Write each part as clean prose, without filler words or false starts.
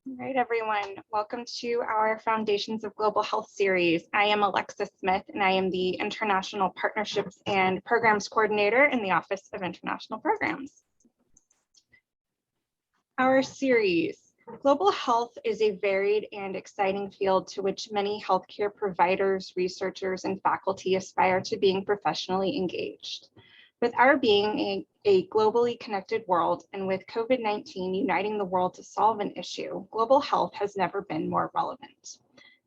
All right, everyone. Welcome to our Foundations of Global Health series. I am Alexa Smith, and I am the International Partnerships and Programs Coordinator in the Office of International Programs. Our series, Global Health, is a varied and exciting field to which many healthcare providers, researchers, and faculty aspire to being professionally engaged. With our being a globally connected world, and with COVID-19 uniting the world to solve an issue, global health has never been more relevant.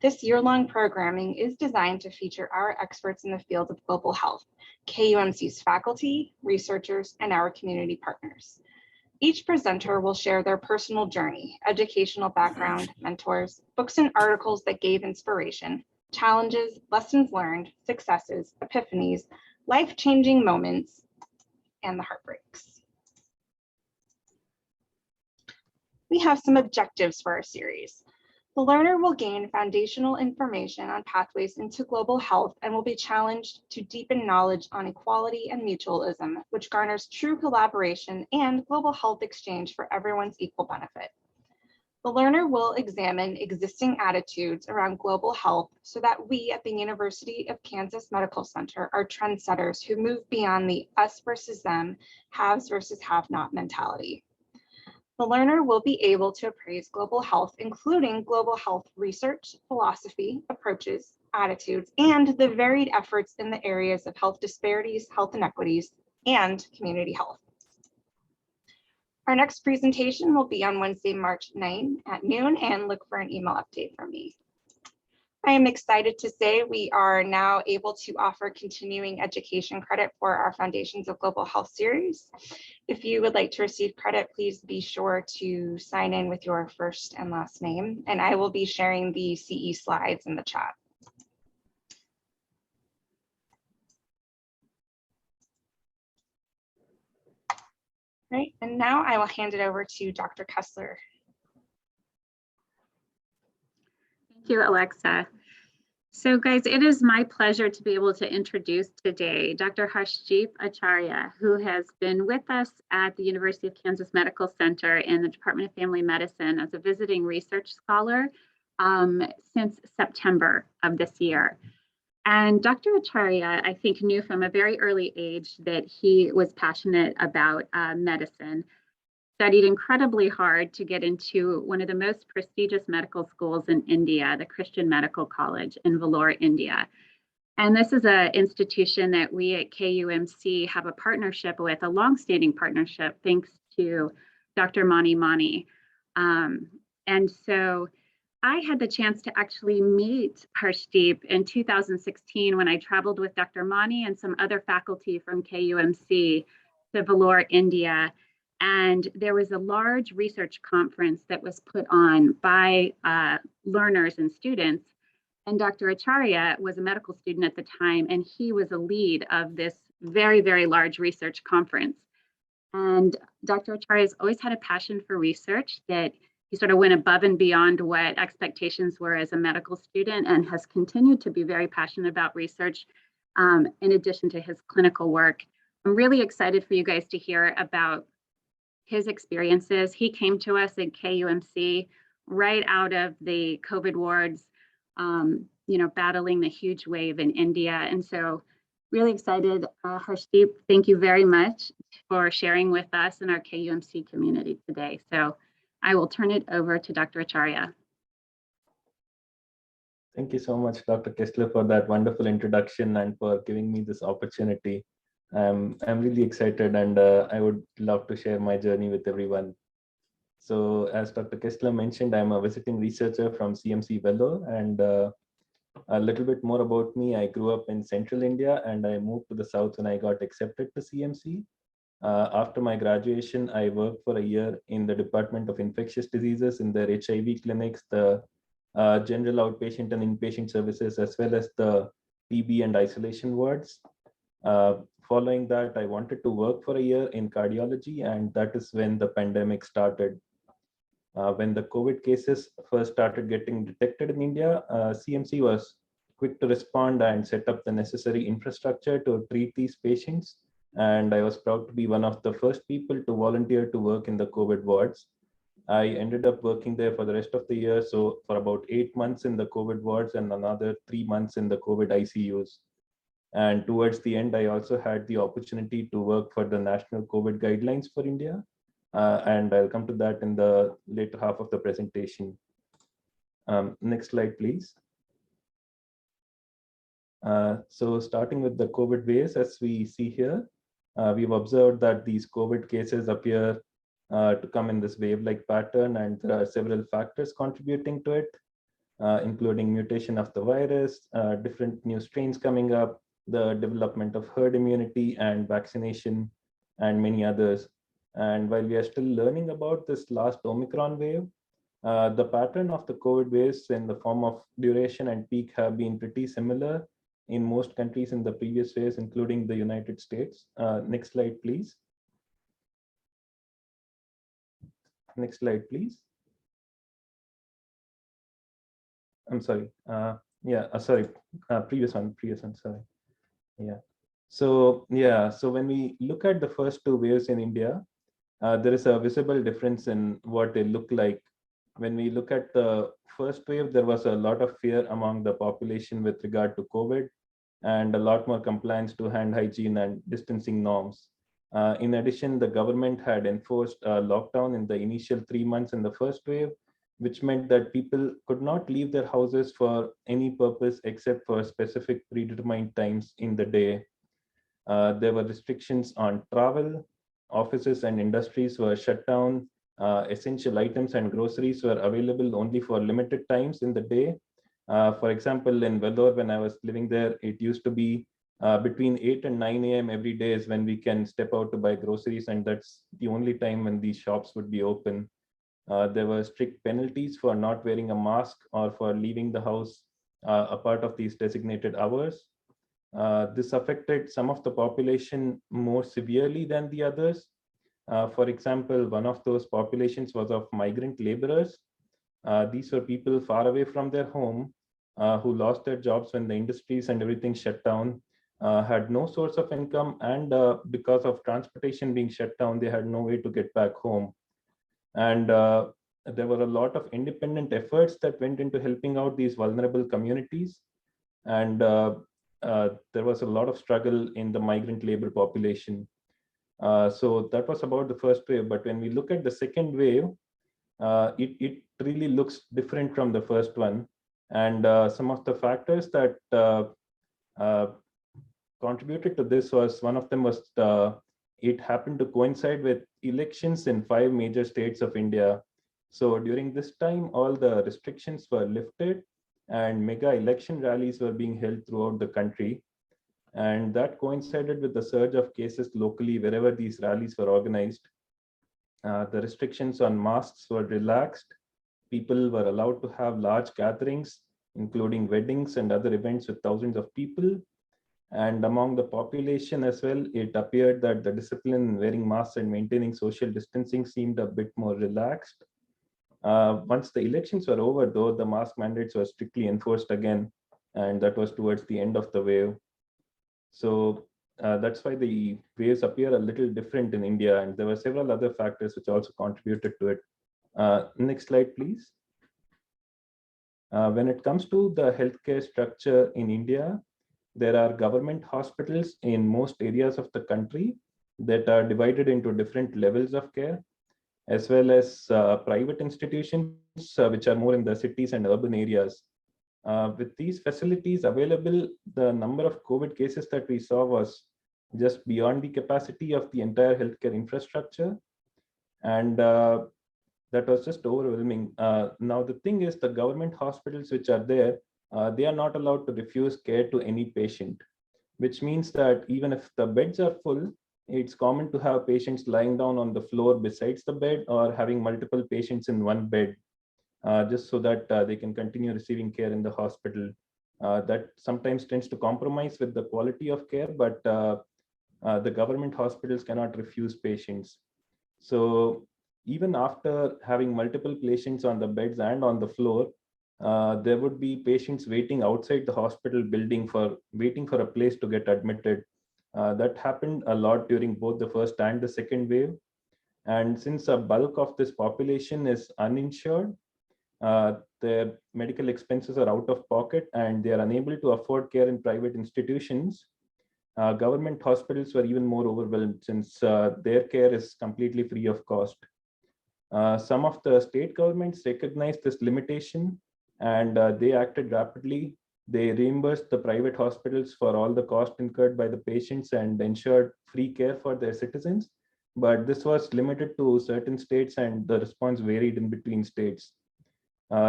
This year-long programming is designed to feature our experts in the field of global health, KUMC's faculty, researchers, and our community partners. Each presenter will share their personal journey, educational background, mentors, books and articles that gave inspiration, challenges, lessons learned, successes, epiphanies, life-changing moments, and the heartbreaks. We have some objectives for our series. The learner will gain foundational information on pathways into global health and will be challenged to deepen knowledge on equality and mutualism, which garners true collaboration and global health exchange for everyone's equal benefit. The learner will examine existing attitudes around global health so that we at the University of Kansas Medical Center are trendsetters who move beyond the us versus them, haves versus have-not mentality. The learner will be able to appraise global health, including global health research, philosophy, approaches, attitudes, and the varied efforts in the areas of health disparities, health inequities, and community health. Our next presentation will be on Wednesday, March 9 at noon, and look for an email update from me. I am excited to say we are now able to offer continuing education credit for our Foundations of Global Health series. If you would like to receive credit, please be sure to sign in with your first and last name, and I will be sharing the CE slides in the chat. Right, and now I will hand it over to Dr. Kessler. Thank you, Alexa. So guys, it is my pleasure to be able to introduce today Dr. Harshdeep Acharya, who has been with us at the University of Kansas Medical Center in the Department of Family Medicine as a visiting research scholar since September of this year. And Dr. Acharya, I think, knew from a very early age that he was passionate about medicine, studied incredibly hard to get into one of the most prestigious medical schools in India, the Christian Medical College in Vellore, India. And this is an institution that we at KUMC have a partnership with, a longstanding partnership, thanks to Dr. Mani. And so I had the chance to actually meet Harshdeep in 2016 when I traveled with Dr. Mani and some other faculty from KUMC to Vellore, India. And there was a large research conference that was put on by learners and students. And Dr. Acharya was a medical student at the time, and he was a lead of this very, very large research conference. And Dr. Acharya has always had a passion for research, that he sort of went above and beyond what expectations were as a medical student, and has continued to be very passionate about research in addition to his clinical work. I'm really excited for you guys to hear about his experiences. He came to us at KUMC right out of the COVID wards, battling the huge wave in India. And so really excited. Harshdeep, thank you very much for sharing with us and our KUMC community today. So I will turn it over to Dr. Acharya. Thank you so much, Dr. Kessler, for that wonderful introduction and for giving me this opportunity. I'm really excited, and I would love to share my journey with everyone. So as Dr. Kessler mentioned, I'm a visiting researcher from CMC Vellore, and a little bit more about me. I grew up in central India, and I moved to the south when I got accepted to CMC. After my graduation, I worked for a year in the Department of Infectious Diseases in their HIV clinics, the general outpatient and inpatient services, as well as the TB and isolation wards. Following that, I wanted to work for a year in cardiology, and that is when the pandemic started. When the COVID cases first started getting detected in India, CMC was quick to respond and set up the necessary infrastructure to treat these patients. And I was proud to be one of the first people to volunteer to work in the COVID wards. I ended up working there for the rest of the year. So for about 8 months in the COVID wards and another 3 months in the COVID ICUs. And towards the end, I also had the opportunity to work for the national COVID guidelines for India. And I'll come to that in the later half of the presentation. Next slide, please. So starting with the COVID waves, as we see here, we've observed that these COVID cases appear to come in this wave-like pattern, and there are several factors contributing to it, including mutation of the virus, different new strains coming up, the development of herd immunity and vaccination, and many others. And while we are still learning about this last Omicron wave, the pattern of the COVID waves in the form of duration and peak have been pretty similar in most countries in the previous waves, including the United States. Next slide, please. Next slide, please. I'm sorry. Sorry. Previous one, sorry. Yeah. So when we look at the first two waves in India, there is a visible difference in what they look like. When we look at the first wave, there was a lot of fear among the population with regard to COVID and a lot more compliance to hand hygiene and distancing norms. In addition, the government had enforced a lockdown in the initial 3 months in the first wave, which meant that people could not leave their houses for any purpose except for specific predetermined times in the day. There were restrictions on travel. Offices and industries were shut down. Essential items and groceries were available only for limited times in the day. For example, in Vellore, when I was living there, it used to be between 8 and 9 a.m. every day is when we can step out to buy groceries, and that's the only time when these shops would be open. There were strict penalties for not wearing a mask or for leaving the house a part of these designated hours. This affected some of the population more severely than the others. For example, one of those populations was of migrant laborers. These were people far away from their home who lost their jobs when the industries and everything shut down, had no source of income, and because of transportation being shut down, they had no way to get back home. And there were a lot of independent efforts that went into helping out these vulnerable communities. And there was a lot of struggle in the migrant labor population. So that was about the first wave. But when we look at the second wave, it really looks different from the first one. And some of the factors that contributed to this was, one of them was it happened to coincide with elections in 5 major states of India. So during this time, all the restrictions were lifted and mega election rallies were being held throughout the country. And that coincided with the surge of cases locally wherever these rallies were organized. The restrictions on masks were relaxed. People were allowed to have large gatherings, including weddings and other events with thousands of people. And among the population as well, it appeared that the discipline in wearing masks and maintaining social distancing seemed a bit more relaxed. Once the elections were over, though, the mask mandates were strictly enforced again, and that was towards the end of the wave. So that's why the waves appear a little different in India, and there were several other factors which also contributed to it. Next slide, please. When it comes to the healthcare structure in India, there are government hospitals in most areas of the country that are divided into different levels of care, as well as private institutions, which are more in the cities and urban areas. With these facilities available, the number of COVID cases that we saw was just beyond the capacity of the entire healthcare infrastructure. And that was just overwhelming. Now, the thing is, the government hospitals which are there, they are not allowed to refuse care to any patient, which means that even if the beds are full, it's common to have patients lying down on the floor besides the bed or having multiple patients in one bed, just so that they can continue receiving care in the hospital. That sometimes tends to compromise with the quality of care, but the government hospitals cannot refuse patients. So even after having multiple patients on the beds and on the floor, there would be patients waiting outside the hospital building waiting for a place to get admitted. That happened a lot during both the first and the second wave. And since a bulk of this population is uninsured, their medical expenses are out of pocket and they are unable to afford care in private institutions. Government hospitals were even more overwhelmed since their care is completely free of cost. Some of the state governments recognized this limitation and they acted rapidly. They reimbursed the private hospitals for all the cost incurred by the patients and ensured free care for their citizens. But this was limited to certain states and the response varied in between states.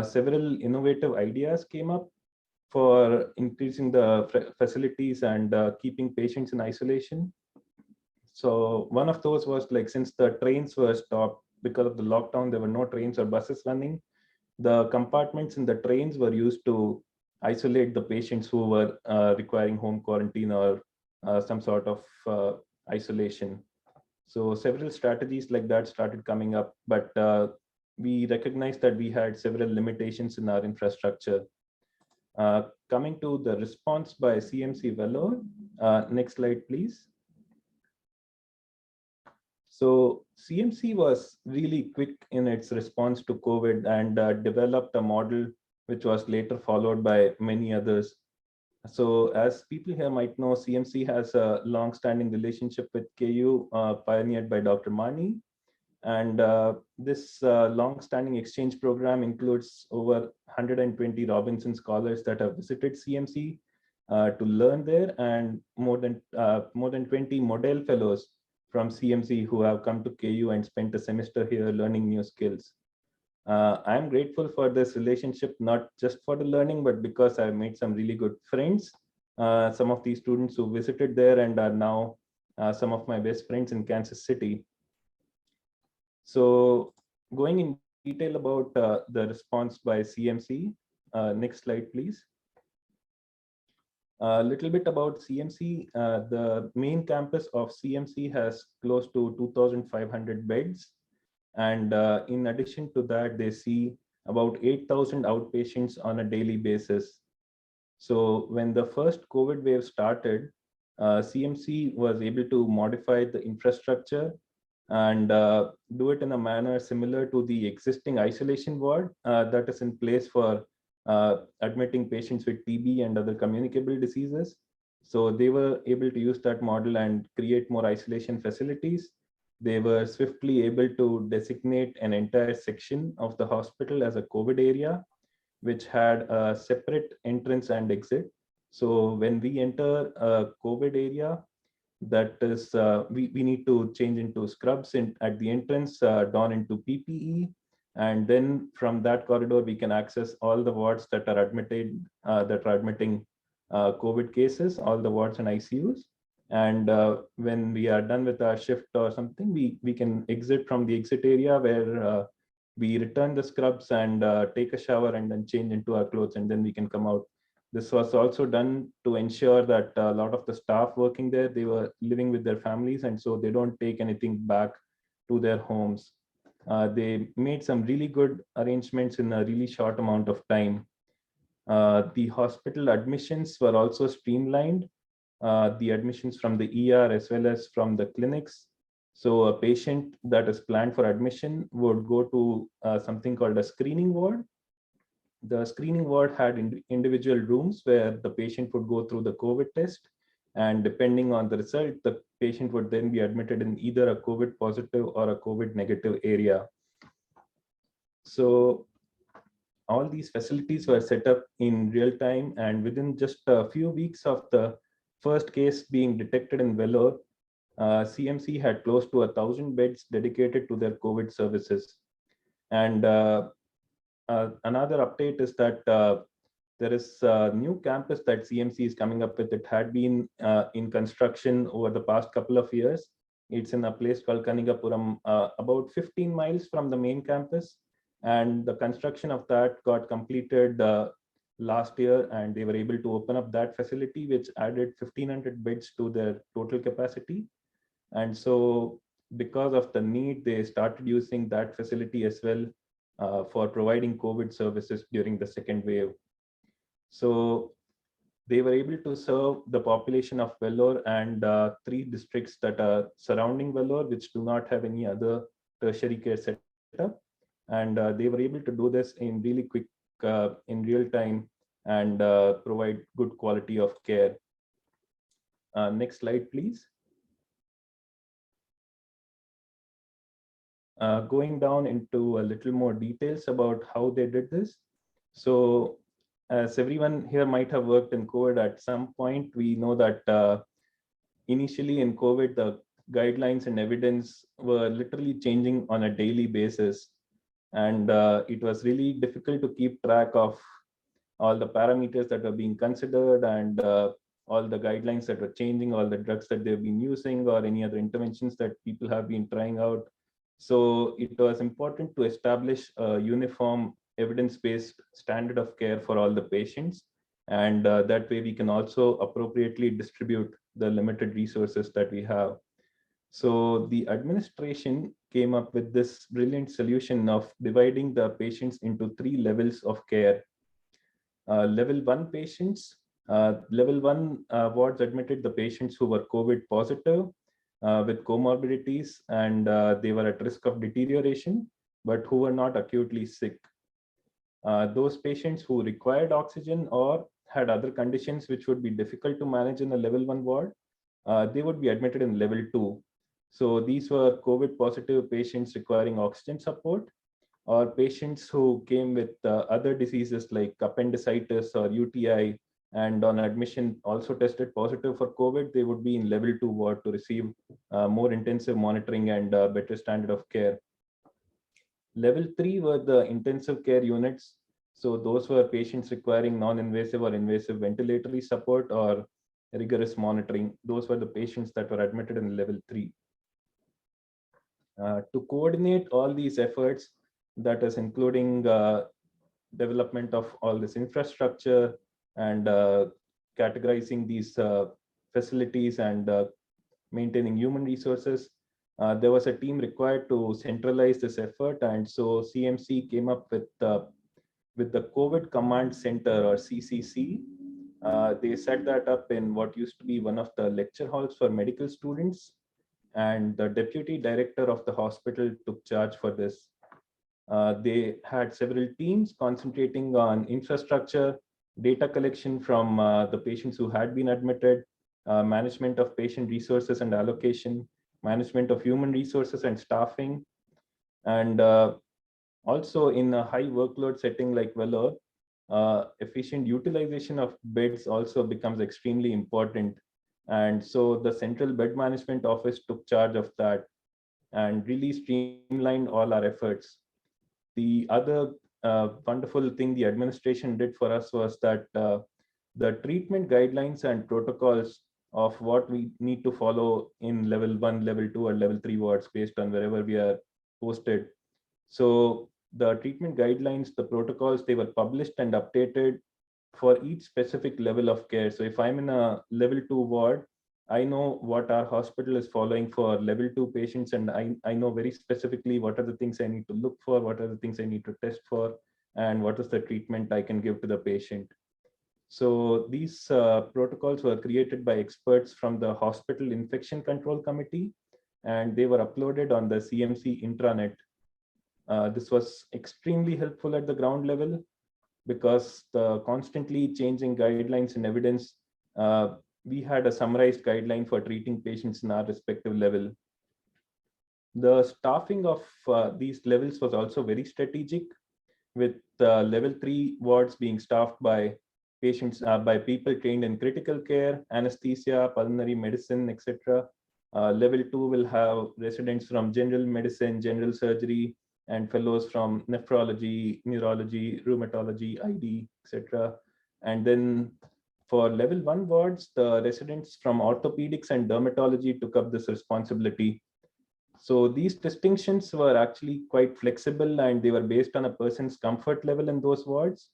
Several innovative ideas came up for increasing the facilities and keeping patients in isolation. So one of those was like, since the trains were stopped because of the lockdown, there were no trains or buses running. The compartments in the trains were used to isolate the patients who were requiring home quarantine or some sort of isolation. So several strategies like that started coming up, but we recognized that we had several limitations in our infrastructure. Coming to the response by CMC Vellore, next slide, please. So CMC was really quick in its response to COVID and developed a model which was later followed by many others. So as people here might know, CMC has a long-standing relationship with KU, pioneered by Dr. Mani. And this long-standing exchange program includes over 120 Robinson scholars that have visited CMC to learn there, and more than 20 model fellows from CMC who have come to KU and spent a semester here learning new skills. I'm grateful for this relationship, not just for the learning, but because I've made some really good friends. Some of these students who visited there and are now some of my best friends in Kansas City. So going in detail about the response by CMC, next slide, please. A little bit about CMC. The main campus of CMC has close to 2,500 beds. And in addition to that, they see about 8,000 outpatients on a daily basis. So when the first COVID wave started, CMC was able to modify the infrastructure and do it in a manner similar to the existing isolation ward that is in place for admitting patients with TB and other communicable diseases. So they were able to use that model and create more isolation facilities. They were swiftly able to designate an entire section of the hospital as a COVID area, which had a separate entrance and exit. So when we enter a COVID area, that is, we need to change into scrubs at the entrance, don into PPE. And then from that corridor, we can access all the wards that are admitting COVID cases, all the wards and ICUs. And when we are done with our shift or something, we can exit from the exit area where we return the scrubs and take a shower and then change into our clothes, and then we can come out. This was also done to ensure that a lot of the staff working there, they were living with their families, and so they don't take anything back to their homes. They made some really good arrangements in a really short amount of time. The hospital admissions were also streamlined. The admissions from the ER as well as from the clinics. So a patient that is planned for admission would go to something called a screening ward. The screening ward had individual rooms where the patient would go through the COVID test. And depending on the result, the patient would then be admitted in either a COVID positive or a COVID negative area. So all these facilities were set up in real time, and within just a few weeks of the first case being detected in Vellore, CMC had close to 1,000 beds dedicated to their COVID services. And another update is that there is a new campus that CMC is coming up with. It had been in construction over the past couple of years. It's in a place called Kanigapuram, about 15 miles from the main campus. And the construction of that got completed last year, and they were able to open up that facility, which added 1,500 beds to their total capacity. And so because of the need, they started using that facility as well for providing COVID services during the second wave. So they were able to serve the population of Vellore and 3 districts that are surrounding Vellore, which do not have any other tertiary care setup. And they were able to do this in really quick, in real time, and provide good quality of care. Next slide, please. Going down into a little more details about how they did this. So as everyone here might have worked in COVID at some point, we know that initially in COVID, the guidelines and evidence were literally changing on a daily basis. And it was really difficult to keep track of all the parameters that were being considered, and all the guidelines that were changing, all the drugs that they've been using, or any other interventions that people have been trying out. So it was important to establish a uniform evidence-based standard of care for all the patients. And that way we can also appropriately distribute the limited resources that we have. So the administration came up with this brilliant solution of dividing the patients into 3 levels of care. Level 1 patients, level 1 wards admitted the patients who were COVID positive with comorbidities, and they were at risk of deterioration, but who were not acutely sick. Those patients who required oxygen or had other conditions which would be difficult to manage in a level 1 ward, they would be admitted in level 2. So these were COVID positive patients requiring oxygen support, or patients who came with other diseases like appendicitis or UTI, and on admission also tested positive for COVID, they would be in level 2 ward to receive more intensive monitoring and better standard of care. Level 3 were the intensive care units. So those were patients requiring non-invasive or invasive ventilatory support or rigorous monitoring. Those were the patients that were admitted in level 3. To coordinate all these efforts, that is including development of all this infrastructure and categorizing these facilities and maintaining human resources, there was a team required to centralize this effort. And so CMC came up with the COVID Command Center, or CCC. They set that up in what used to be one of the lecture halls for medical students, and the deputy director of the hospital took charge for this. They had several teams concentrating on infrastructure, data collection from the patients who had been admitted, management of patient resources and allocation, management of human resources and staffing. And also in a high workload setting like Vellore, efficient utilization of beds also becomes extremely important. And so the Central Bed Management Office took charge of that and really streamlined all our efforts. The other wonderful thing the administration did for us was that the treatment guidelines and protocols of what we need to follow in level 1, level 2, or level 3 wards based on wherever we are posted. So the treatment guidelines, the protocols, they were published and updated for each specific level of care. So if I'm in a level 2 ward, I know what our hospital is following for level 2 patients, and I know very specifically what are the things I need to look for, what are the things I need to test for, and what is the treatment I can give to the patient. So these protocols were created by experts from the Hospital Infection Control Committee, and they were uploaded on the CMC Intranet. This was extremely helpful at the ground level because the constantly changing guidelines and evidence, we had a summarized guideline for treating patients in our respective level. The staffing of these levels was also very strategic, with level 3 wards being staffed by patients, by people trained in critical care, anesthesia, pulmonary medicine, etc. Level 2 will have residents from general medicine, general surgery, and fellows from nephrology, neurology, rheumatology, ID, etc. And then for level 1 wards, the residents from orthopedics and dermatology took up this responsibility. So these distinctions were actually quite flexible, and they were based on a person's comfort level in those wards.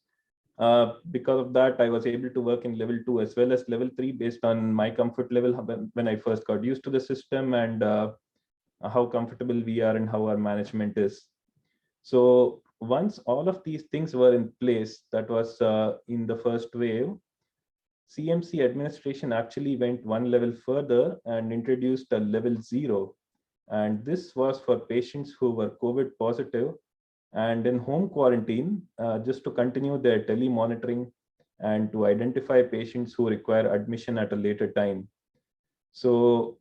Because of that, I was able to work in level 2 as well as level 3 based on my comfort level when I first got used to the system, and how comfortable we are and how our management is. So once all of these things were in place, that was in the first wave, CMC administration actually went one level further and introduced a level 0. And this was for patients who were COVID positive and in home quarantine, just to continue their telemonitoring and to identify patients who require admission at a later time. So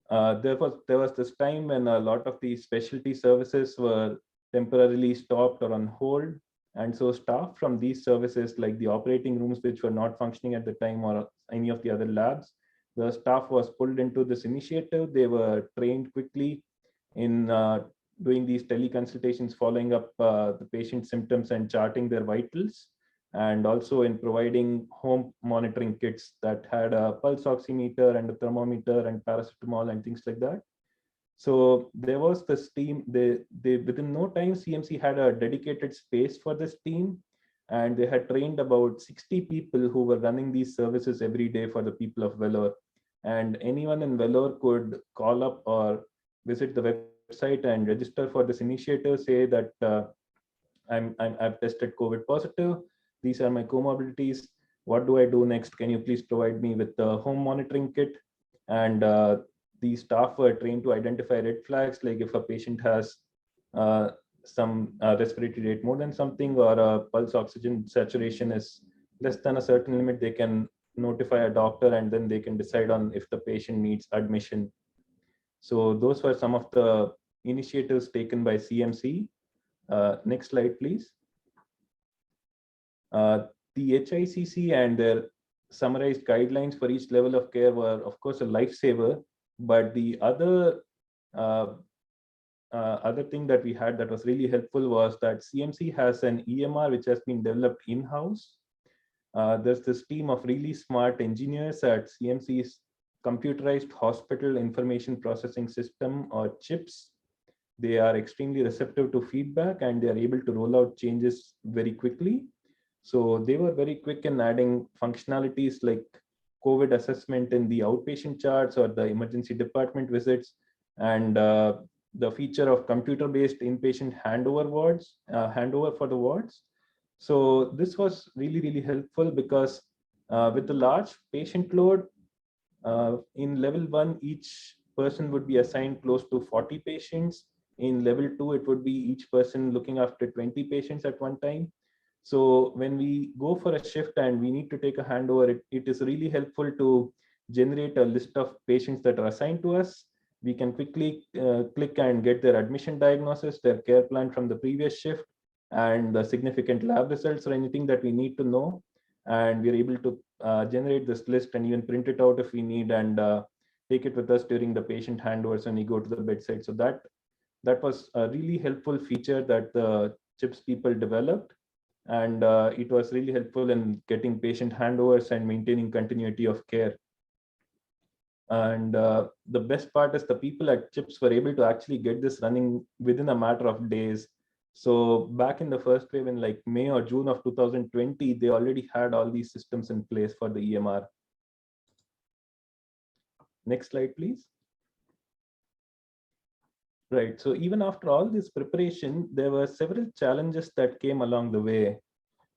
there was this time when a lot of these specialty services were temporarily stopped or on hold. And so staff from these services, like the operating rooms, which were not functioning at the time, or any of the other labs, the staff was pulled into this initiative. They were trained quickly in doing these teleconsultations, following up the patient's symptoms and charting their vitals, and also in providing home monitoring kits that had a pulse oximeter and a thermometer and paracetamol and things like that. So there was this team, they within no time, CMC had a dedicated space for this team, and they had trained about 60 people who were running these services every day for the people of Vellore. And anyone in Vellore could call up or visit the website and register for this initiative, say that I've tested COVID positive. These are my comorbidities. What do I do next? Can you please provide me with the home monitoring kit? And the staff were trained to identify red flags, like if a patient has some respiratory rate more than something, or a pulse oxygen saturation is less than a certain limit, they can notify a doctor, and then they can decide on if the patient needs admission. So those were some of the initiatives taken by CMC. Next slide, please. The HICC and their summarized guidelines for each level of care were, of course, a lifesaver. But the other thing that we had that was really helpful was that CMC has an EMR which has been developed in-house. There's this team of really smart engineers at CMC's computerized hospital information processing system, or CHIPS. They are extremely receptive to feedback, and they are able to roll out changes very quickly. So they were very quick in adding functionalities like COVID assessment in the outpatient charts or the emergency department visits, and the feature of computer-based inpatient handover for the wards. So this was really, really helpful because with the large patient load, in level 1, each person would be assigned close to 40 patients. In level 2, it would be each person looking after 20 patients at one time. So when we go for a shift and we need to take a handover, it is really helpful to generate a list of patients that are assigned to us. We can quickly click and get their admission diagnosis, their care plan from the previous shift, and the significant lab results or anything that we need to know. And we're able to generate this list and even print it out if we need, and take it with us during the patient handovers when we go to the bedside. So that was a really helpful feature that the CHIPS people developed. And it was really helpful in getting patient handovers and maintaining continuity of care. And the best part is the people at CHIPS were able to actually get this running within a matter of days. So back in the first wave in like May or June of 2020, they already had all these systems in place for the EMR. Next slide, please. Right. So even after all this preparation, there were several challenges that came along the way.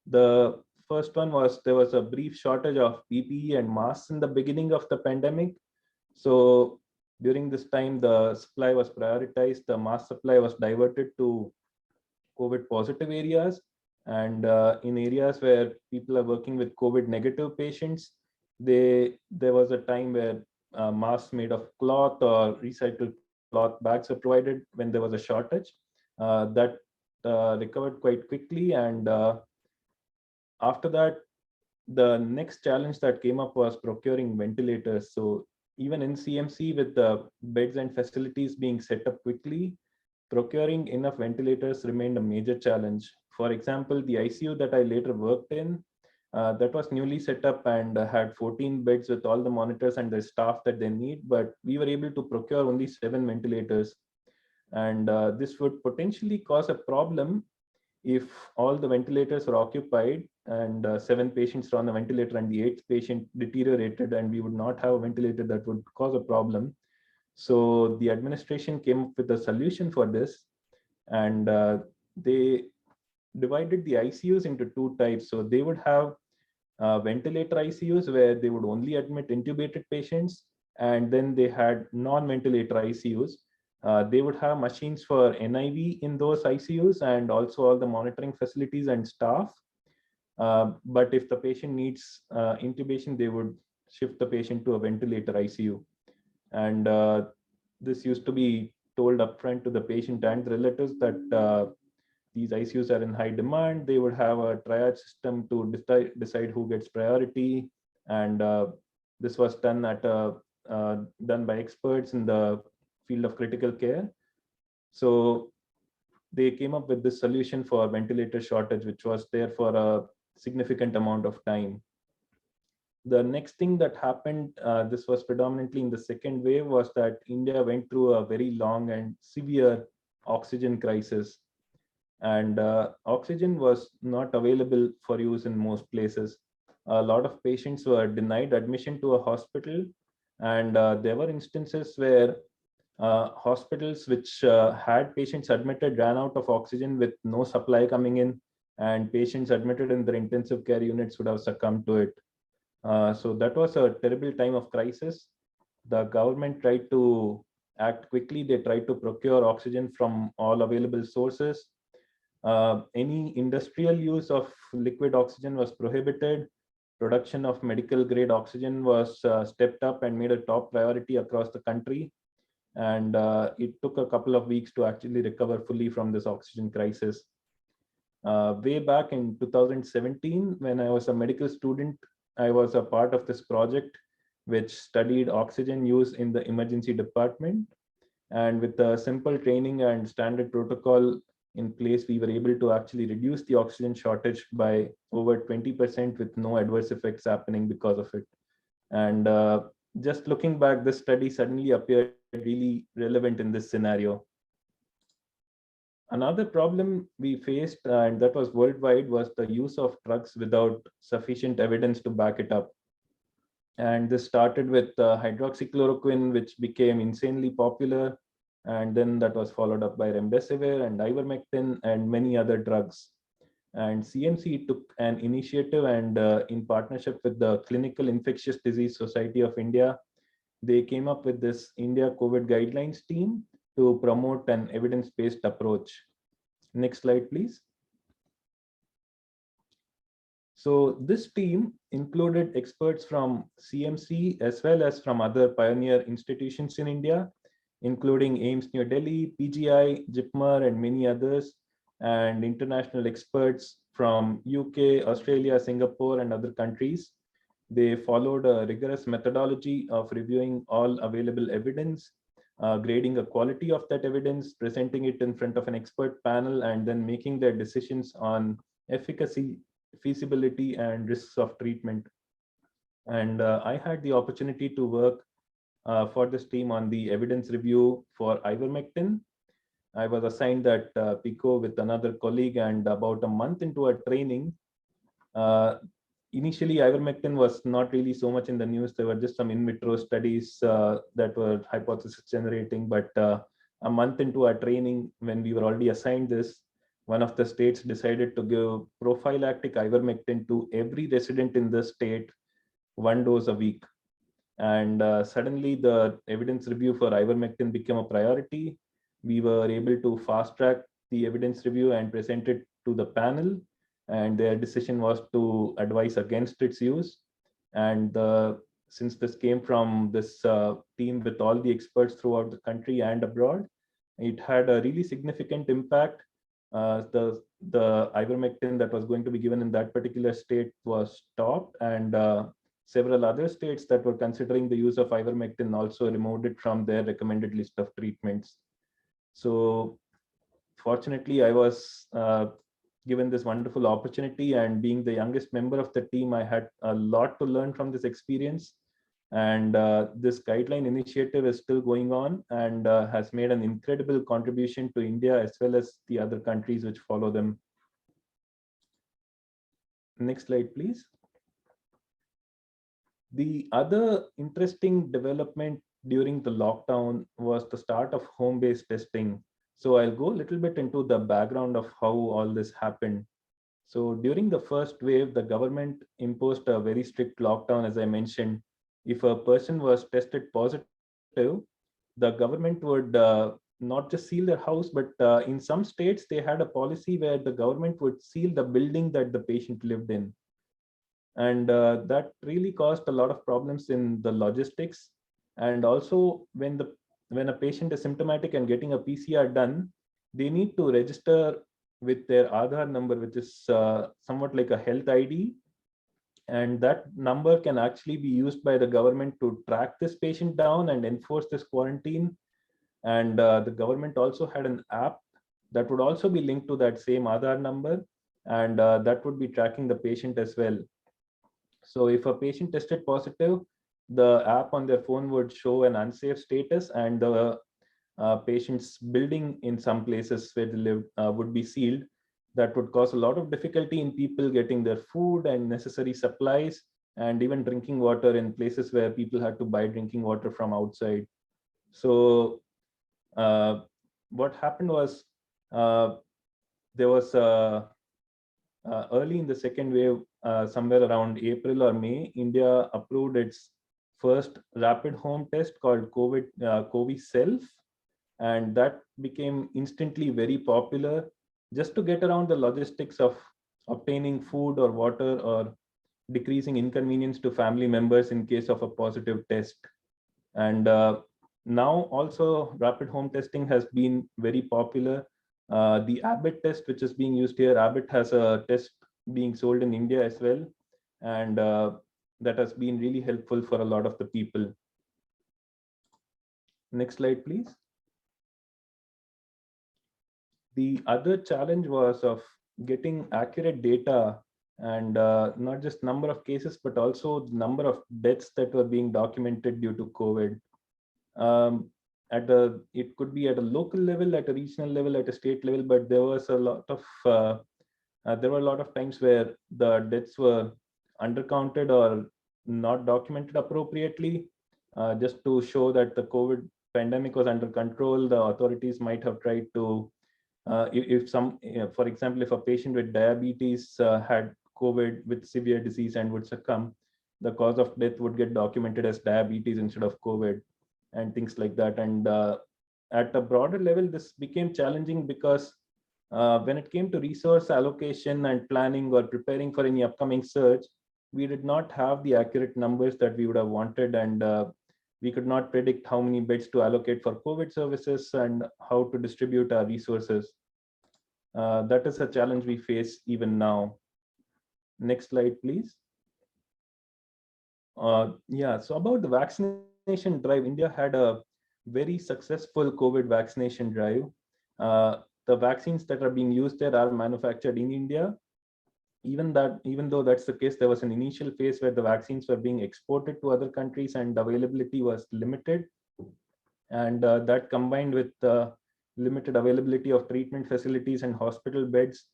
The first one was there was a brief shortage of PPE and masks in the beginning of the pandemic. So during this time, the supply was prioritized. The mask supply was diverted to COVID positive areas. And in areas where people are working with COVID negative patients, there was a time where masks made of cloth or recycled cloth bags were provided when there was a shortage. That recovered quite quickly. And after that, the next challenge that came up was procuring ventilators. So even in CMC, with the beds and facilities being set up quickly, procuring enough ventilators remained a major challenge. For example, the ICU that I later worked in, that was newly set up and had 14 beds with all the monitors and the staff that they need, but we were able to procure only 7 ventilators. And this would potentially cause a problem if all the ventilators were occupied and 7 patients were on the ventilator and the 8th patient deteriorated, and we would not have a ventilator. That would cause a problem. So the administration came up with a solution for this, and they divided the ICUs into 2 types. So they would have ventilator ICUs where they would only admit intubated patients, and then they had non-ventilator ICUs They would have machines for NIV in those ICUs and also all the monitoring facilities and staff. But if the patient needs intubation, they would shift the patient to a ventilator ICU. And this used to be told upfront to the patient and the relatives that these ICUs are in high demand. They would have a triage system to decide who gets priority. And this was done done by experts in the field of critical care. So they came up with this solution for ventilator shortage, which was there for a significant amount of time. The next thing that happened, this was predominantly in the second wave, was that India went through a very long and severe oxygen crisis. And oxygen was not available for use in most places. A lot of patients were denied admission to a hospital. And there were instances where hospitals which had patients admitted ran out of oxygen with no supply coming in, and patients admitted in their intensive care units would have succumbed to it. So that was a terrible time of crisis. The government tried to act quickly. They tried to procure oxygen from all available sources. Any industrial use of liquid oxygen was prohibited. Production of medical grade oxygen was stepped up and made a top priority across the country. And it took a couple of weeks to actually recover fully from this oxygen crisis. Way back in 2017, when I was a medical student, I was a part of this project which studied oxygen use in the emergency department. And with the simple training and standard protocol in place, we were able to actually reduce the oxygen shortage by over 20% with no adverse effects happening because of it. And just looking back, this study suddenly appeared really relevant in this scenario. Another problem we faced, and that was worldwide, was the use of drugs without sufficient evidence to back it up. And this started with hydroxychloroquine, which became insanely popular. And then that was followed up by remdesivir and ivermectin and many other drugs. And CMC took an initiative, and in partnership with the Clinical Infectious Disease Society of India, they came up with this India COVID guidelines team to promote an evidence-based approach. Next slide, please. So this team included experts from CMC as well as from other pioneer institutions in India, including AIIMS New Delhi, PGI, JIPMER, and many others, and international experts from UK, Australia, Singapore, and other countries. They followed a rigorous methodology of reviewing all available evidence, grading the quality of that evidence, presenting it in front of an expert panel, and then making their decisions on efficacy, feasibility, and risks of treatment. And I had the opportunity to work for this team on the evidence review for ivermectin. I was assigned that PICO with another colleague, and about a month into our training, initially ivermectin was not really so much in the news. There were just some in vitro studies that were hypothesis generating, but a month into our training, when we were already assigned this, one of the states decided to give prophylactic ivermectin to every resident in the state, 1 dose a week. And suddenly the evidence review for ivermectin became a priority. We were able to fast track the evidence review and present it to the panel, and their decision was to advise against its use. And since this came from this team with all the experts throughout the country and abroad, it had a really significant impact. The ivermectin that was going to be given in that particular state was stopped, and several other states that were considering the use of ivermectin also removed it from their recommended list of treatments. So fortunately, I was given this wonderful opportunity, and being the youngest member of the team, I had a lot to learn from this experience. And this guideline initiative is still going on and has made an incredible contribution to India as well as the other countries which follow them. Next slide, please. The other interesting development during the lockdown was the start of home-based testing. So I'll go a little bit into the background of how all this happened. So during the first wave, the government imposed a very strict lockdown, as I mentioned. If a person was tested positive, the government would not just seal their house, but in some states, they had a policy where the government would seal the building that the patient lived in. And that really caused a lot of problems in the logistics. And also when a patient is symptomatic and getting a PCR done, they need to register with their Aadhaar number, which is somewhat like a health ID. And that number can actually be used by the government to track this patient down and enforce this quarantine. And the government also had an app that would also be linked to that same Aadhaar number, and that would be tracking the patient as well. So if a patient tested positive, the app on their phone would show an unsafe status, and the patient's building in some places where they live would be sealed. That would cause a lot of difficulty in people getting their food and necessary supplies, and even drinking water in places where people had to buy drinking water from outside. So what happened was there was early in the second wave, somewhere around April or May, India approved its first rapid home test called COVID Self, and that became instantly very popular, just to get around the logistics of obtaining food or water or decreasing inconvenience to family members in case of a positive test. And now also rapid home testing has been very popular. The Abbott test, which is being used here, Abbott has a test being sold in India as well. And that has been really helpful for a lot of the people. Next slide, please. The other challenge was of getting accurate data, and not just number of cases, but also the number of deaths that were being documented due to COVID. It could be at a local level, at a regional level, at a state level, but there was a lot of there were a lot of times where the deaths were undercounted or not documented appropriately. Just to show that the COVID pandemic was under control, the authorities might have tried to, for example, if a patient with diabetes had COVID with severe disease and would succumb, the cause of death would get documented as diabetes instead of COVID, and things like that. And at a broader level, this became challenging because when it came to resource allocation and planning or preparing for any upcoming surge, we did not have the accurate numbers that we would have wanted, and we could not predict how many beds to allocate for COVID services and how to distribute our resources. That is a challenge we face even now. Next slide, please. Yeah, so about the vaccination drive, India had a very successful COVID vaccination drive. The vaccines that are being used there are manufactured in India. Even though that's the case, there was an initial phase where the vaccines were being exported to other countries and availability was limited. And that combined with the limited availability of treatment facilities and hospital beds,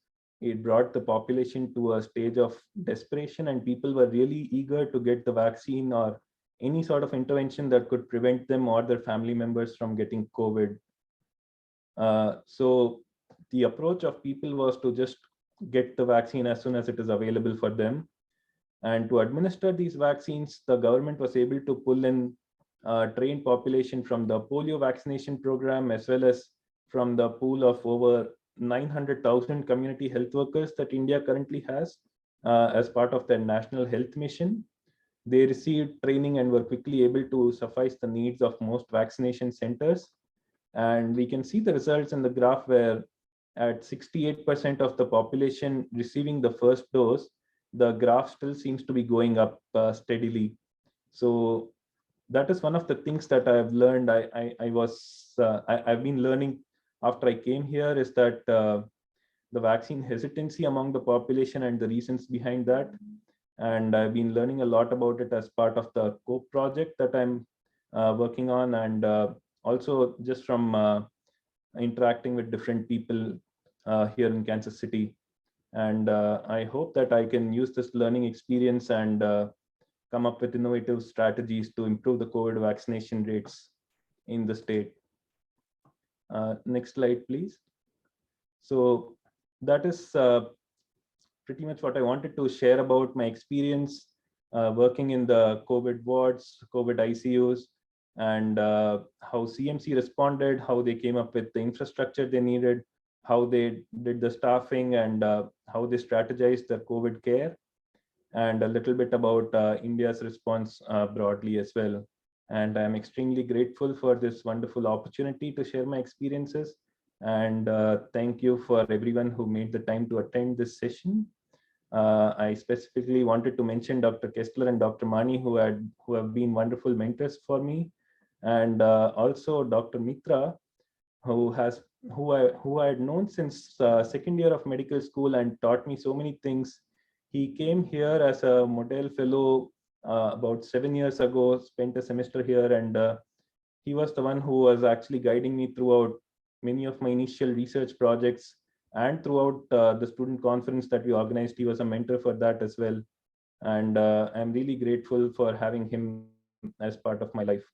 it brought the population to a stage of desperation, and people were really eager to get the vaccine or any sort of intervention that could prevent them or their family members from getting COVID. So the approach of people was to just get the vaccine as soon as it is available for them. And to administer these vaccines, the government was able to pull in trained population from the polio vaccination program, as well as from the pool of over 900,000 community health workers that India currently has as part of their national health mission. They received training and were quickly able to suffice the needs of most vaccination centers. And we can see the results in the graph where at 68% of the population receiving the first dose, the graph still seems to be going up steadily. So that is one of the things that I have learned. I've been learning after I came here, is that the vaccine hesitancy among the population and the reasons behind that. And I've been learning a lot about it as part of the COPE project that I'm working on, and also just from interacting with different people here in Kansas City. And I hope that I can use this learning experience and come up with innovative strategies to improve the COVID vaccination rates in the state. Next slide, please. So that is pretty much what I wanted to share about my experience working in the COVID wards, COVID ICUs, and how CMC responded, how they came up with the infrastructure they needed, how they did the staffing, and how they strategized the COVID care, and a little bit about India's response broadly as well. And I'm extremely grateful for this wonderful opportunity to share my experiences. And thank you for everyone who made the time to attend this session. I specifically wanted to mention Dr. Kessler and Dr. Mani, who have been wonderful mentors for me, and also Dr. Mitra, who I had known since second year of medical school and taught me so many things. He came here as a model fellow about 7 years ago, spent a semester here, and he was the one who was actually guiding me throughout many of my initial research projects and throughout the student conference that we organized. He was a mentor for that as well. And I'm really grateful for having him as part of my life.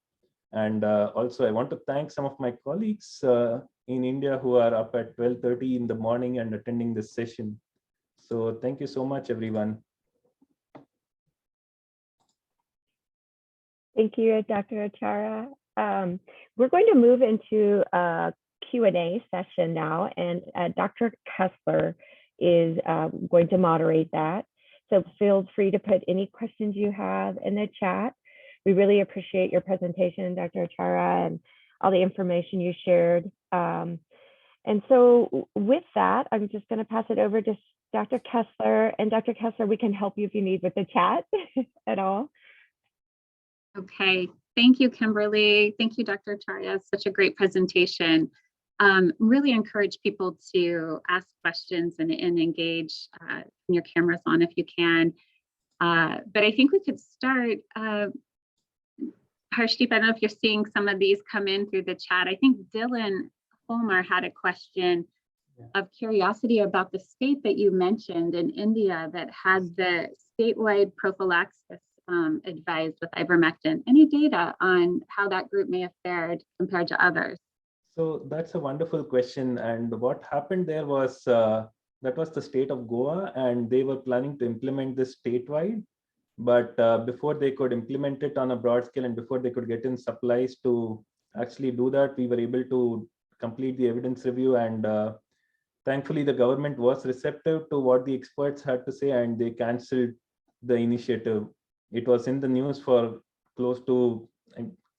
And also, I want to thank some of my colleagues in India who are up at 12:30 in the morning and attending this session. So thank you so much, everyone. Thank you, Dr. Acharya. We're going to move into a Q&A session now, and Dr. Kessler is going to moderate that. So feel free to put any questions you have in the chat. We really appreciate your presentation, Dr. Acharya, and all the information you shared. And so with that, I'm just going to pass it over to Dr. Kessler. And Dr. Kessler, we can help you if you need with the chat at all. Okay, thank you, Kimberly. Thank you, Dr. Acharya. Such a great presentation. Really encourage people to ask questions and engage your cameras on if you can. But I think we could start. Harshdeep, I don't know if you're seeing some of these come in through the chat. I think Dylan Holmar had a question of curiosity about the state that you mentioned in India that had the statewide prophylaxis advised with ivermectin. Any data on how that group may have fared compared to others? So that's a wonderful question. And what happened there was that was the state of Goa, and they were planning to implement this statewide. But before they could implement it on a broad scale and before they could get in supplies to actually do that, we were able to complete the evidence review. And thankfully, the government was receptive to what the experts had to say, and they canceled the initiative. It was in the news for close to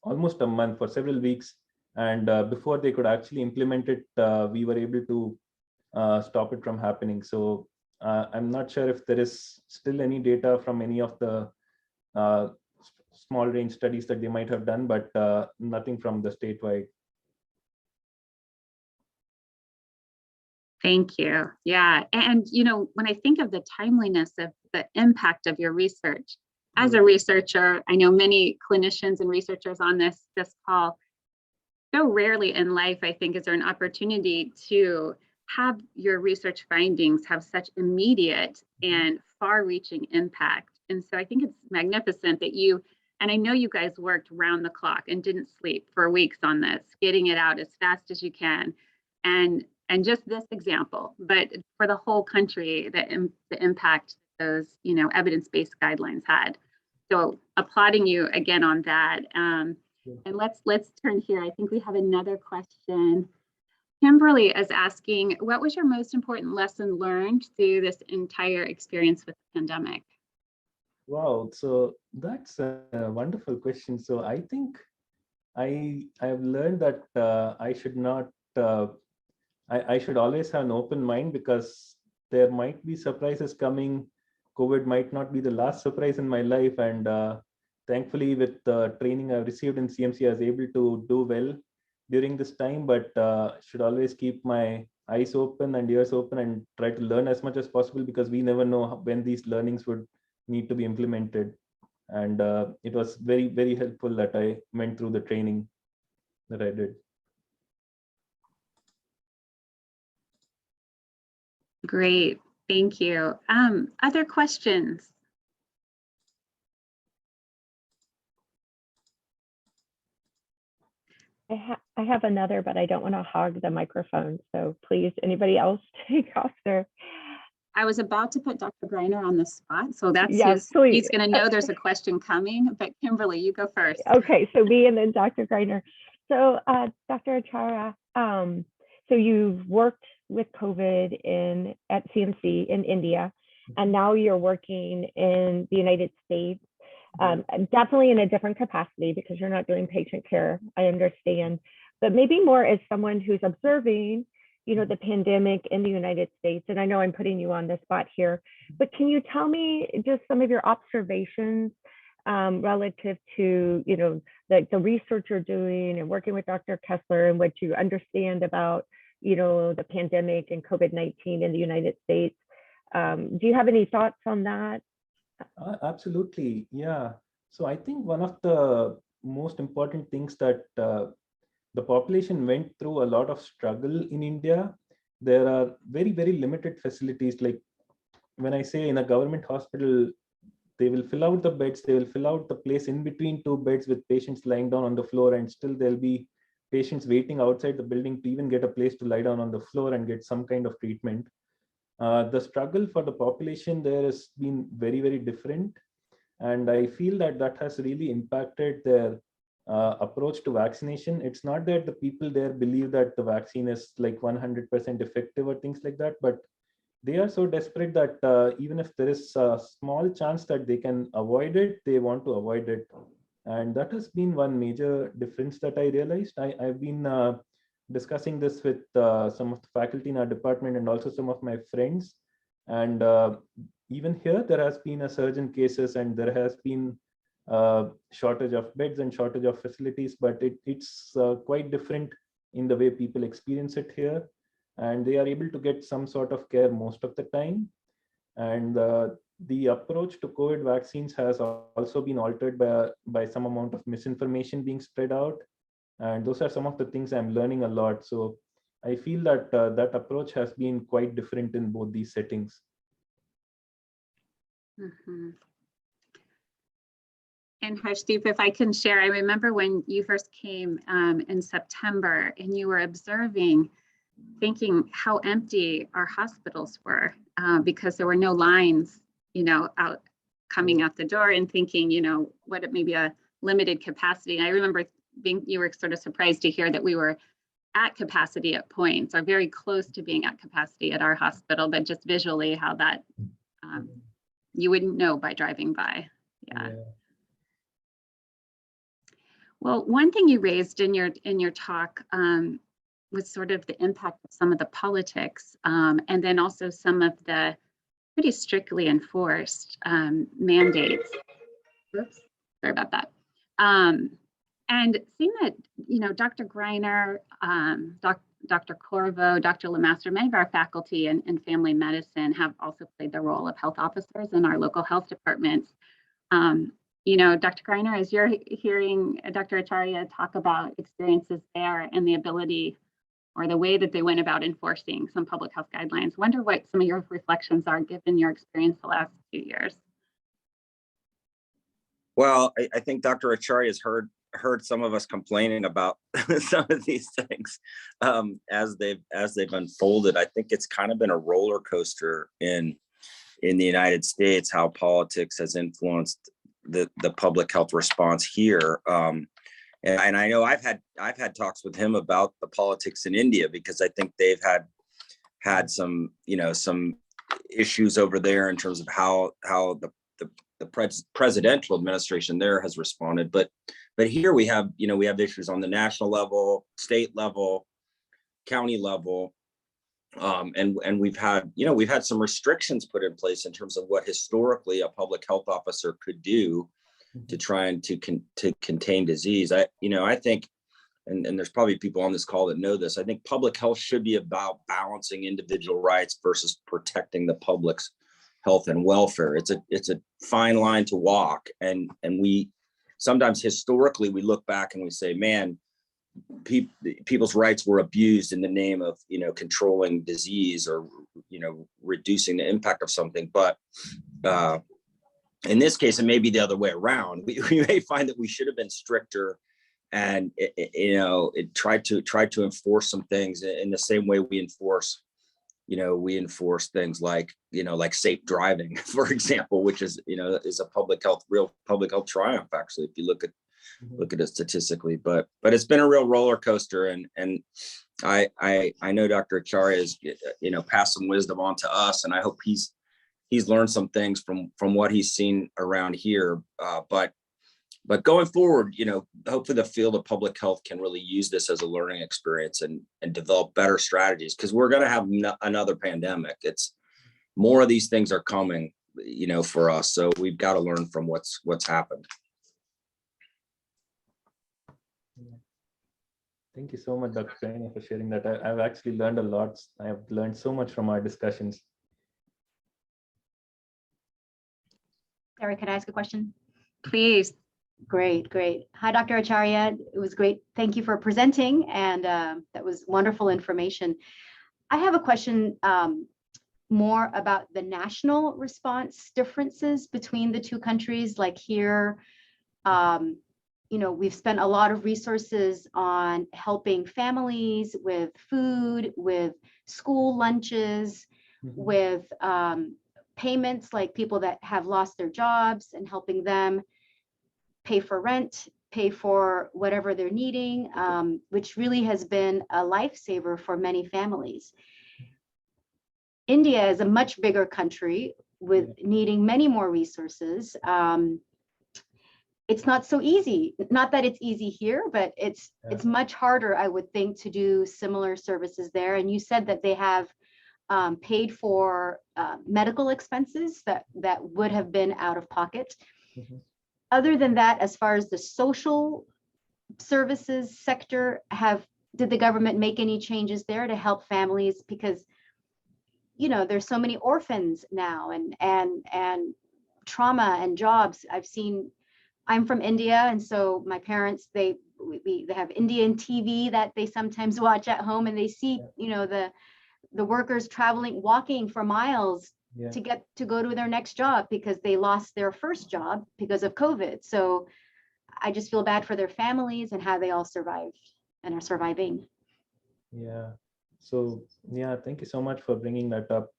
almost a month, for several weeks. And before they could actually implement it, we were able to stop it from happening. So I'm not sure if there is still any data from any of the small range studies that they might have done, but nothing from the statewide. Thank you. Yeah, and you know, when I think of the timeliness of the impact of your research, as a researcher, I know many clinicians and researchers on this call, so rarely in life, I think, is there an opportunity to have your research findings have such immediate and far-reaching impact. And so I think it's magnificent that you, and I know you guys worked round the clock and didn't sleep for weeks on this, getting it out as fast as you can. And just this example, but for the whole country, the impact those, you know, evidence-based guidelines had. So applauding you again on that. And let's turn here. I think we have another question. Kimberly is asking, what was your most important lesson learned through this entire experience with the pandemic? Wow, so that's a wonderful question. So I think I've learned that I should not, I should always have an open mind, because there might be surprises coming. COVID might not be the last surprise in my life. And thankfully, with the training I've received in CMC, I was able to do well during this time, but should always keep my eyes open and ears open and try to learn as much as possible, because we never know when these learnings would need to be implemented. And it was very, very helpful that I went through the training that I did. Great, thank you. Other questions? I have another, but I don't want to hog the microphone. So please, anybody else take off their I was about to put Dr. Greiner on the spot, so that's Yeah, he's please. going to know there's a question coming, but Kimberly, you go first. Okay, so me and then Dr. Greiner. So Dr. Acharya, so you've worked with COVID at CMC in India, and now you're working in the United States, definitely in a different capacity because you're not doing patient care, I understand, but maybe more as someone who's observing, the pandemic in the United States. And I know I'm putting you on the spot here, but can you tell me just some of your observations relative to, the research you're doing and working with Dr. Kessler and what you understand about, the pandemic and COVID-19 in the United States. Do you have any thoughts on that? Absolutely, yeah. So I think one of the most important things that the population went through a lot of struggle in India. There are very, very limited facilities. Like when I say in a government hospital, they will fill out the beds, they will fill out the place in between two beds with patients lying down on the floor, and still there'll be patients waiting outside the building to even get a place to lie down on the floor and get some kind of treatment. The struggle for the population there has been very, very different. And I feel that that has really impacted their approach to vaccination. It's not that the people there believe that the vaccine is like 100% effective or things like that, but they are so desperate that even if there is a small chance that they can avoid it, they want to avoid it. And that has been one major difference that I realized. I've been discussing this with some of the faculty in our department and also some of my friends. And even here, there has been a surge in cases and there has been shortage of beds and shortage of facilities, but it's quite different in the way people experience it here. And they are able to get some sort of care most of the time. And the approach to COVID vaccines has also been altered by some amount of misinformation being spread out. And those are some of the things I'm learning a lot. So I feel that that approach has been quite different in both these settings. Mm-hmm. And Harshdeep, if I can share, I remember when you first came in September and you were observing, thinking how empty our hospitals were because there were no lines, out coming out the door, and thinking, what it may be a limited capacity. And I remember you were sort of surprised to hear that we were at capacity at points, or very close to being at capacity at our hospital, but just visually how that you wouldn't know by driving by. Yeah. Well, one thing you raised in your talk was sort of the impact of some of the politics, and then also some of the pretty strictly enforced mandates. Oops, sorry about that. And seeing that, Dr. Greiner, Dr. Corvo, Dr. Lemaster, many of our faculty in family medicine have also played the role of health officers in our local health departments. Dr. Greiner, as you're hearing Dr. Acharya talk about experiences there and the ability or the way that they went about enforcing some public health guidelines, wonder what some of your reflections are given your experience the last few years. Well, I think Dr. Acharya has heard some of us complaining about some of these things as they've unfolded. I think it's kind of been a roller coaster in the United States, how politics has influenced the public health response here. And I know I've had talks with him about the politics in India, because I think they've had some some issues over there in terms of how the presidential administration there has responded. But here we have issues on the national level, state level, county level, and we've had some restrictions put in place in terms of what historically a public health officer could do to try and to contain disease. I think, and there's probably people on this call that know this, I think public health should be about balancing individual rights versus protecting the public's health and welfare. It's a fine line to walk, and we sometimes historically we look back and we say, man, people's rights were abused in the name of controlling disease or reducing the impact of something. But in this case, it may be the other way around. We may find that we should have been stricter and tried to enforce some things in the same way we enforce we enforce things like, like safe driving, for example, which is, is a real public health triumph, actually, if you look at it statistically. But it's been a real roller coaster, and I know Dr. Acharya is, passed some wisdom on to us, and I hope he's learned some things from what he's seen around here. But going forward, hopefully the field of public health can really use this as a learning experience and develop better strategies, because we're going to have another pandemic. It's more of these things are coming, for us. So we've got to learn from what's happened. Thank you so much, Dr. China, for sharing that. I've actually learned a lot. I have learned so much from our discussions. Sarah, could I ask a question? Please. Great. Hi, Dr. Acharya. It was great. Thank you for presenting, and that was wonderful information. I have a question more about the national response differences between the two countries. Like here, we've spent a lot of resources on helping families with food, with school lunches, with payments, like people that have lost their jobs, and helping them pay for rent, pay for whatever they're needing, which really has been a lifesaver for many families. India is a much bigger country with needing many more resources. It's not so easy. Not that it's easy here, but it's much harder, I would think, to do similar services there. And you said that they have paid for medical expenses that would have been out of pocket. Other than that, as far as the social services sector, did the government make any changes there to help families? Because, there's so many orphans now, and trauma and jobs. I'm from India, and so my parents, they have Indian TV that they sometimes watch at home, and they see, the workers walking for miles to go to their next job because they lost their first job because of COVID. So I just feel bad for their families and how they all survived and are surviving. Yeah. So thank you so much for bringing that up.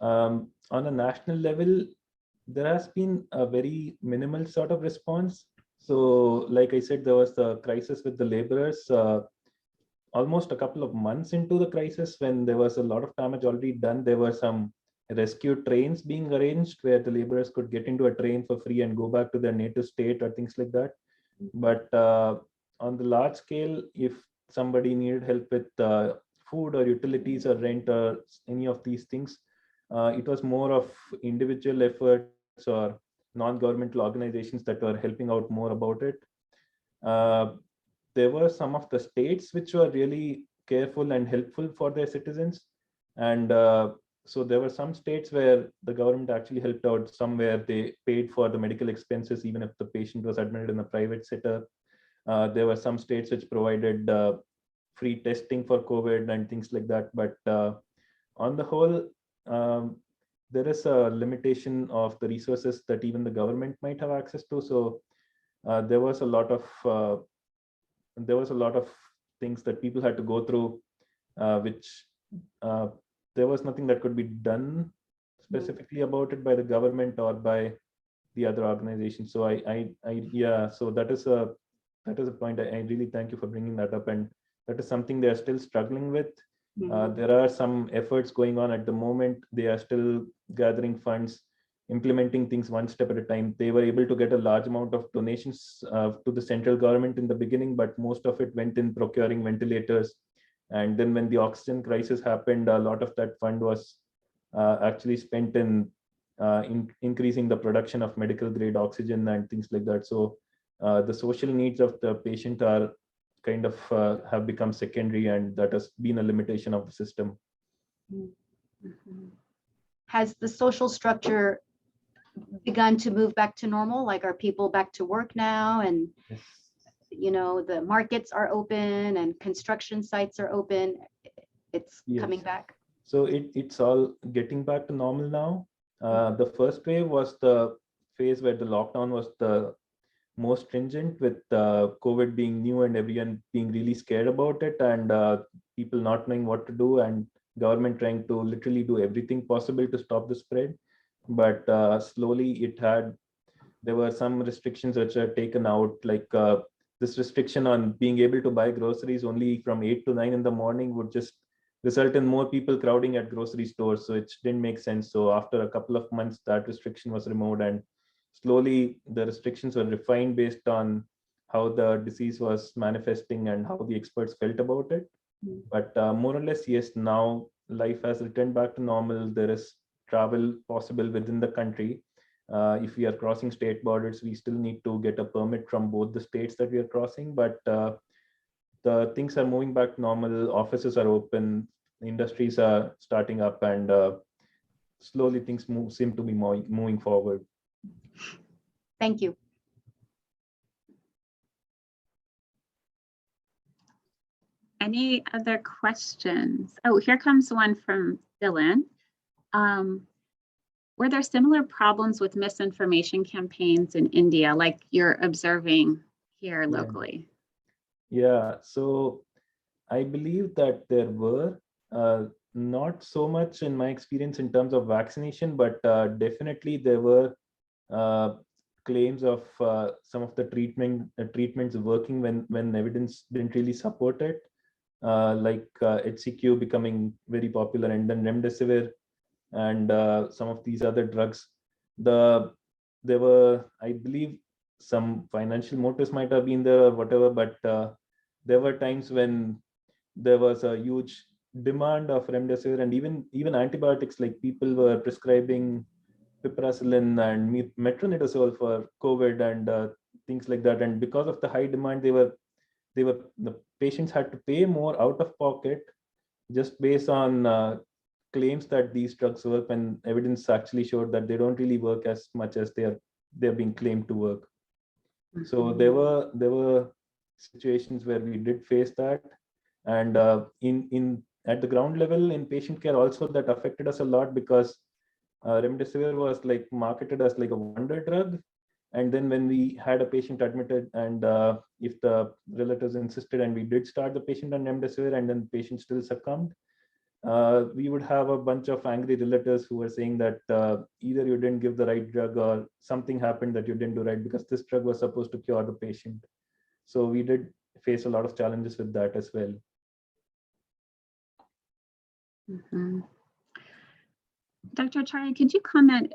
On a national level, there has been a very minimal sort of response. So like I said, there was the crisis with the laborers almost a couple of months into the crisis, when there was a lot of damage already done. There were some rescue trains being arranged where the laborers could get into a train for free and go back to their native state or things like that. But on the large scale, if somebody needed help with food or utilities or rent or any of these things, it was more of individual efforts or non-governmental organizations that were helping out more about it. There were some of the states which were really careful and helpful for their citizens. And so there were some states where the government actually helped out, some where they paid for the medical expenses, even if the patient was admitted in a private sector. There were some states which provided free testing for COVID and things like that. But on the whole, there is a limitation of the resources that even the government might have access to. So there was a lot of things that people had to go through, which there was nothing that could be done specifically about it by the government or by the other organizations. So so that is a point. I really thank you for bringing that up, and that is something they are still struggling with. There are some efforts going on at the moment. They are still gathering funds, implementing things one step at a time. They were able to get a large amount of donations to the central government in the beginning, but most of it went in procuring ventilators. And then when the oxygen crisis happened, a lot of that fund was actually spent in increasing the production of medical grade oxygen and things like that. So the social needs of the patient are kind of have become secondary, and that has been a limitation of the system. Has the social structure begun to move back to normal? Like, are people back to work now? And Yes. the markets are open and construction sites are open. It's coming Yes. back. So it's all getting back to normal now. The first wave was the phase where the lockdown was the most stringent, with COVID being new and everyone being really scared about it, and people not knowing what to do. And government trying to literally do everything possible to stop the spread. But slowly there were some restrictions which are taken out, like this restriction on being able to buy groceries only from 8 to 9 in the morning would just result in more people crowding at grocery stores. So it didn't make sense. So after a couple of months, that restriction was removed, and slowly the restrictions were refined based on how the disease was manifesting and how the experts felt about it. But more or less, yes, now life has returned back to normal. There is travel possible within the country. If we are crossing state borders, we still need to get a permit from both the states that we are crossing, but the things are moving back to normal. Offices are open, industries are starting up, and slowly things seem to be moving forward. Thank you. Any other questions? Oh, here comes one from Dylan. Were there similar problems with misinformation campaigns in India, like you're observing here locally? Yeah, so I believe that there were not so much in my experience in terms of vaccination, but definitely there were claims of some of the treatments working when evidence didn't really support it, like HICC becoming very popular, and then remdesivir and some of these other drugs. There were, I believe, some financial motives might have been there or whatever, but there were times when there was a huge demand of remdesivir, and even antibiotics, like people were prescribing piperacillin and metronidazole for COVID and things like that. And because of the high demand, the patients had to pay more out of pocket just based on claims that these drugs work, when evidence actually showed that they don't really work as much as they're being claimed to work. So there were situations where we did face that, and in at the ground level in patient care also, that affected us a lot, because remdesivir was like marketed as like a wonder drug, and then when we had a patient admitted, and if the relatives insisted and we did start the patient on remdesivir and then the patient still succumbed, we would have a bunch of angry relatives who were saying that either you didn't give the right drug or something happened that you didn't do right, because this drug was supposed to cure the patient. So we did face a lot of challenges with that as well. Dr. Acharya, could you comment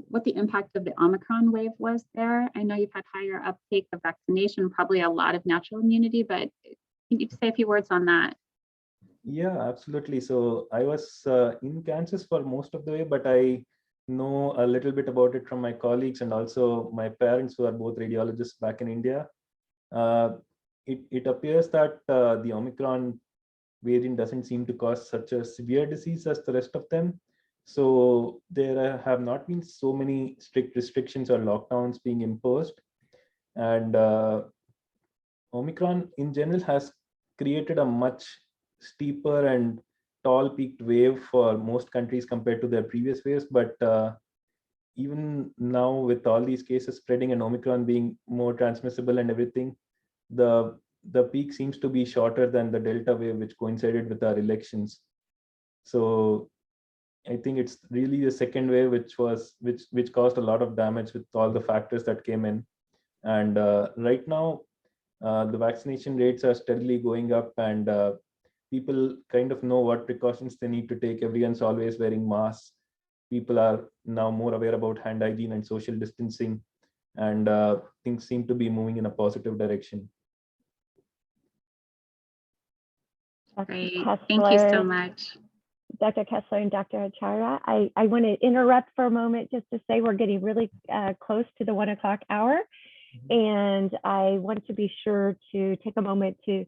what the impact of the Omicron wave was there? I know you've had higher uptake of vaccination, probably a lot of natural immunity, but can you say a few words on that? Yeah, absolutely. So I was in Kansas for most of the way, but I know a little bit about it from my colleagues and also my parents, who are both radiologists back in India. It appears that the Omicron variant doesn't seem to cause such a severe disease as the rest of them. So there have not been so many strict restrictions or lockdowns being imposed. And Omicron in general has created a much steeper and tall peaked wave for most countries compared to their previous waves. But even now, with all these cases spreading and Omicron being more transmissible and everything, the peak seems to be shorter than the Delta wave, which coincided with our elections. So I think it's really the second wave which caused a lot of damage with all the factors that came in. And right now, the vaccination rates are steadily going up, and people kind of know what precautions they need to take. Everyone's always wearing masks. People are now more aware about hand hygiene and social distancing, and things seem to be moving in a positive direction. Great, thank you so much. Dr. Kessler and Dr. Acharya, I want to interrupt for a moment just to say we're getting really close to the 1 o'clock hour. And I want to be sure to take a moment to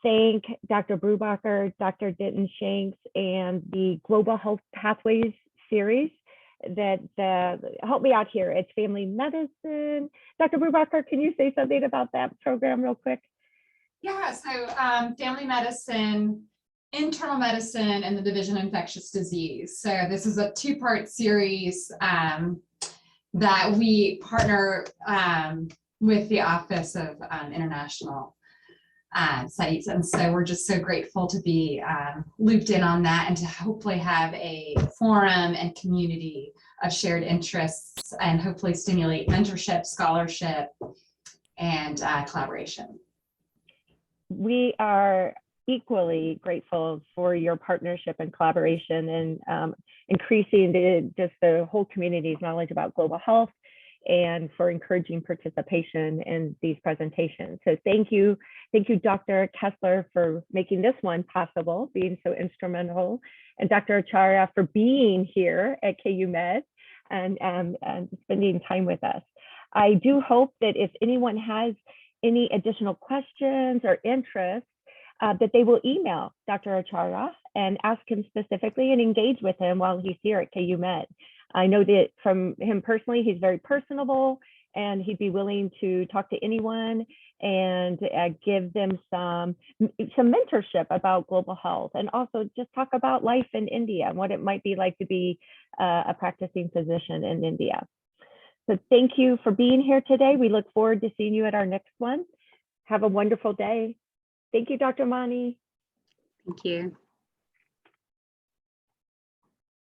thank Dr. Brubacher, Dr. Denton Shanks, and the Global Health Pathways series that help me out here. It's family medicine. Dr. Brubacher, can you say something about that program real quick? Yeah, so family medicine, internal medicine, and the Division of Infectious Disease. So this is a two-part series that we partner with the Office of International sites. And so we're just so grateful to be looped in on that and to hopefully have a forum and community of shared interests and hopefully stimulate mentorship, scholarship, and collaboration. We are equally grateful for your partnership and collaboration and increasing the whole community's knowledge about global health and for encouraging participation in these presentations. So thank you, Dr. Kessler, for making this one possible, being so instrumental, and Dr. Acharya for being here at KUMed and spending time with us. I do hope that if anyone has any additional questions or interests, that they will email Dr. Acharya and ask him specifically and engage with him while he's here at KUMed. I know that from him personally, he's very personable and he'd be willing to talk to anyone and give them some mentorship about global health and also just talk about life in India and what it might be like to be a practicing physician in India. So thank you for being here today. We look forward to seeing you at our next one. Have a wonderful day. Thank you, Dr. Mani. Thank you.